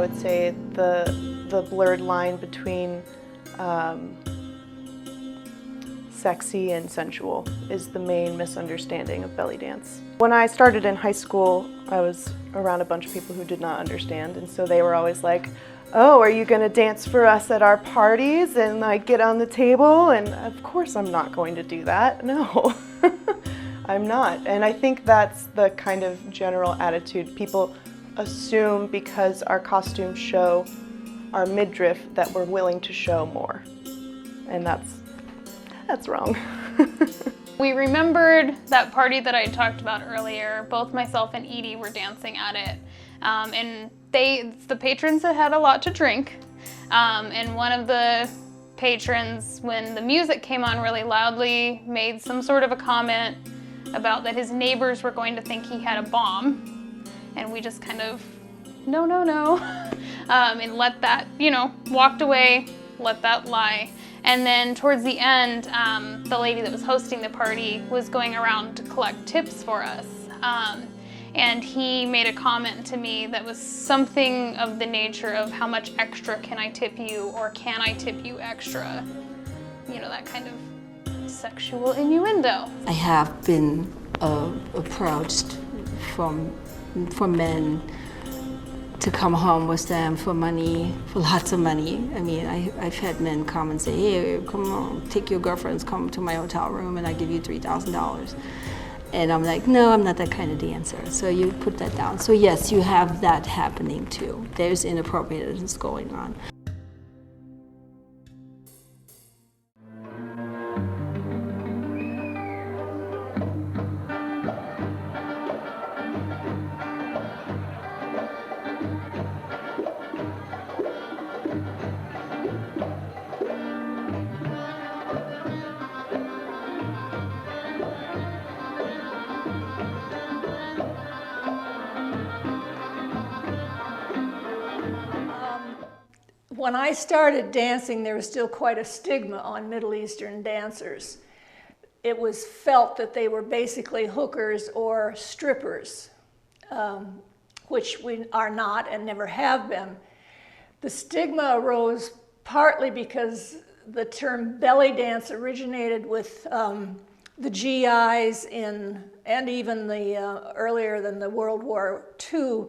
would say the blurred line between sexy and sensual is the main misunderstanding of belly dance. When I started in high school, I was around a bunch of people who did not understand, and so they were always like, oh, are you gonna dance for us at our parties and like get on the table? And of course I'm not going to do that, no. I'm not. And I think that's the kind of general attitude. People assume because our costumes show our midriff that we're willing to show more. And that's wrong. We remembered that party that I talked about earlier. Both myself and Edie were dancing at it. And the patrons had a lot to drink. And one of the patrons, when the music came on really loudly, made some sort of a comment about that his neighbors were going to think he had a bomb. And we just kind of, no, and let that, walked away, let that lie. And then towards the end, the lady that was hosting the party was going around to collect tips for us. And he made a comment to me that was something of the nature of how much extra can I tip you, or can I tip you extra? That kind of sexual innuendo. I have been approached from men to come home with them for money, for lots of money. I mean, I've had men come and say, hey, come on, take your girlfriends, come to my hotel room and I give you $3,000. And I'm like, no, I'm not that kind of dancer. So you put that down. So yes, you have that happening too. There's inappropriateness going on. When I started dancing, there was still quite a stigma on Middle Eastern dancers. It was felt that they were basically hookers or strippers, which we are not and never have been. The stigma arose partly because the term belly dance originated with the GIs and even earlier than the World War II.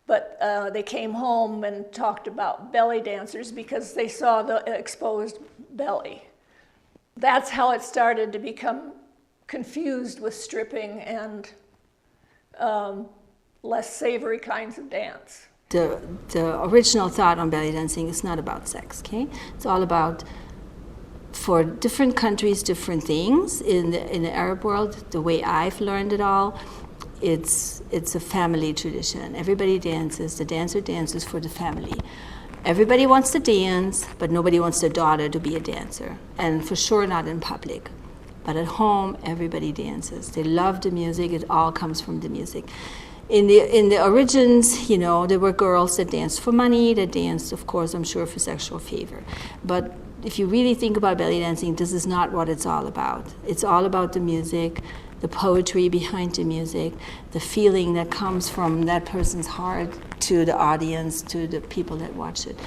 But they came home and talked about belly dancers because they saw the exposed belly. That's how it started to become confused with stripping and less savory kinds of dance. The original thought on belly dancing is not about sex, okay? It's all about, for different countries, different things. In the Arab world, the way I've learned it all, it's a family tradition. Everybody dances. The dancer dances for the family. Everybody wants to dance, but nobody wants their daughter to be a dancer, and for sure not in public. But at home, everybody dances. They love the music. It all comes from the music. In the origins, there were girls that danced for money, that danced, of course, I'm sure, for sexual favor. But if you really think about belly dancing, this is not what it's all about. It's all about the music, the poetry behind the music, the feeling that comes from that person's heart to the audience, to the people that watch it.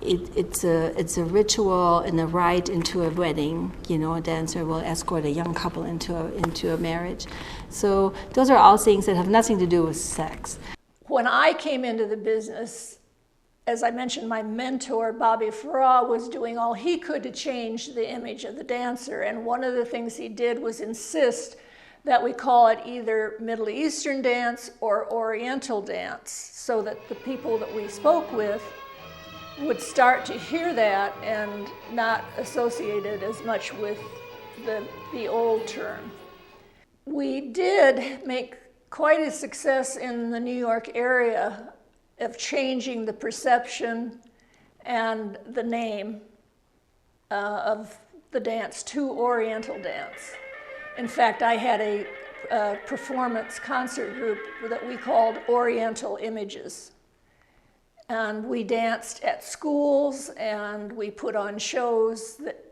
It's a ritual and a rite into a wedding. A dancer will escort a young couple into a marriage. So those are all things that have nothing to do with sex. When I came into the business, as I mentioned, my mentor, Bobby Farah, was doing all he could to change the image of the dancer. And one of the things he did was insist that we call it either Middle Eastern dance or Oriental dance, so that the people that we spoke with would start to hear that and not associate it as much with the old term. We did make quite a success in the New York area of changing the perception and the name of the dance to Oriental dance. In fact, I had a performance concert group that we called Oriental Images. And we danced at schools and we put on shows that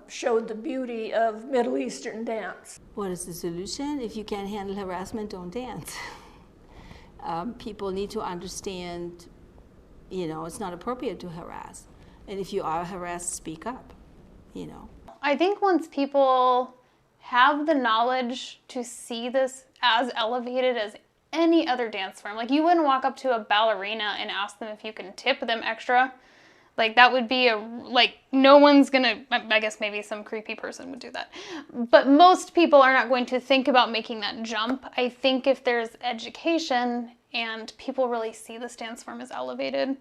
showed the beauty of Middle Eastern dance. What is the solution? If you can't handle harassment, don't dance. People need to understand it's not appropriate to harass. And if you are harassed, speak up, I think once people have the knowledge to see this as elevated as any other dance form, like you wouldn't walk up to a ballerina and ask them if you can tip them extra. Like that would be no one's gonna, I guess maybe some creepy person would do that. But most people are not going to think about making that jump. I think if there's education and people really see this dance form as elevated,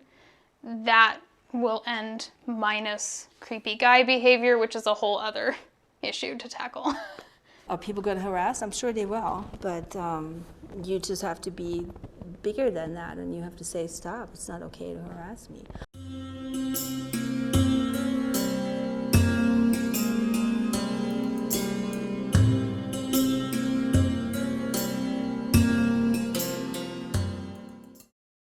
that will end, minus creepy guy behavior, which is a whole other issue to tackle. Are people going to harass? I'm sure they will, but you just have to be bigger than that, and you have to say, stop, it's not okay to harass me.